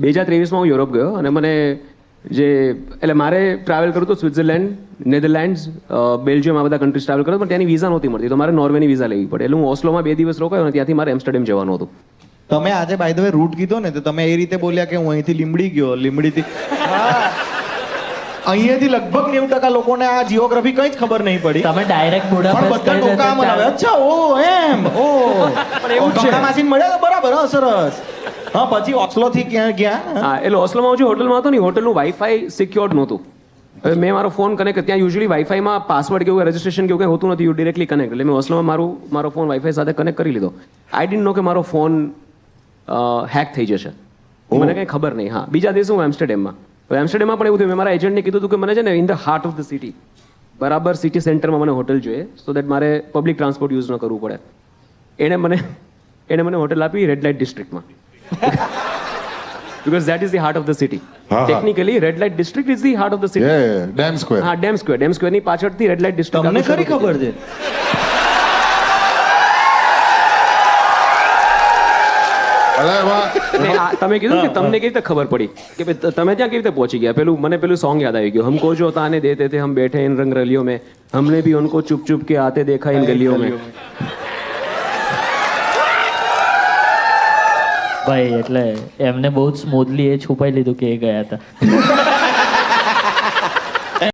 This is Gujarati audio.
2023માં હું યુરોપ ગયો અને મને એટલે મારે ટ્રાવેલ કરવું હતું સ્વિટ્ઝરલેન્ડ, નેધરલેન્ડ્સ, બેલ્જિયમ, આ બધા કન્ટ્રીઝ ટ્રાવેલ કરતો, પણ ત્યાંની વિઝા નહોતી મળતી, તો મારે નોર્વેની વિઝા લેવી પડે. એટલે હું ઓસ્લોમાં 2 દિવસ રોકાયો અને ત્યાંથી મારે એમ્સ્ટરડેમ જવાનું હતું. તમે આજે બાય ધ વે રૂટ કીધો ને તો તમે એ રીતે બોલ્યા કે હું અહીંથી લીંબડી ગયો, લીંબડીથી અહીંયાથી લગભગ 90% લોકોને આ જીઓગ્રાફી કઈ જ ખબર નહીં પડી. તમે ડાયરેક્ટ પણ બુડાપેસ્ટ બધા કહી ટોકા મને આવે, અચ્છા ઓ એમ ઓ પણ એવું છે. કમળા માસીને મળ્યા તો બરાબર, હા સરસ. હા પછી ઓસ્લો થી ક્યાં ગયા? હા, એટલે ઓસ્લોમાં હું જે હોટલમાં હતો ને, હોટલનું વાઈફાઈ સિક્યોર્ડ નહોતું. હવે મેં મારો ફોન કનેક્ટ, ત્યાં યુઝ્યુઅલી વાઈફાઈમાં પાસવર્ડ કેવું રજિસ્ટ્રેશન કેવું કંઈ હોતું નથી, યુ ડિરેક્ટલી કનેક્ટ. એટલે મેં ઓસ્લોમાં મારો ફોન વાઈફાઈ સાથે કનેક્ટ કરી લીધો. આઈ ડિડન્ટ નો કે મારો ફોન હેક થઈ જશે, મને કંઈ ખબર નહીં. હા, બીજા દિવસે હું એમ્સ્ટરડેમમાં, તો એમ્સ્ટરડેમમાં પણ એવું થયું, મેં મારા એજન્ટને કીધું હતું કે મને છે ને in the heart of the city, બરાબર સિટી સેન્ટરમાં મને હોટલ જોઈએ, સો દેટ મારે પબ્લિક ટ્રાન્સપોર્ટ યુઝ ન કરવું પડે. એણે મને હોટલ આપી રેડ લાઇટ ડિસ્ટ્રિક્ટમાં, because that is the heart of the city. Technically red light district is the heart of the city. Yeah, Dam Square. હા, ડેમ સ્ક્વેર ની પાછળથી રેડ લાઇટ ડિસ્ટ્રિક્ટ. તમને ખરી ખબર છે? અરે વાહ. તમે કીધું કે તમને કેવી રીતે ખબર પડી કે ભાઈ તમે ત્યાં કેવી રીતે પહોંચી ગયા? મને પેલું સોંગ યાદ આવી ગયું, હમકો જો તાને દેતે થે હમ બેઠે ઇન રંગ રલિયો મેં, હમને ભી ઉनको ચુપ ચુપ કે આતે દેખા ઇન ગલિયો મેં. ભાઈ એટલે એમને બહુ જ સ્મૂથલી એ છુપાઈ લીધું કે એ ગયા હતા.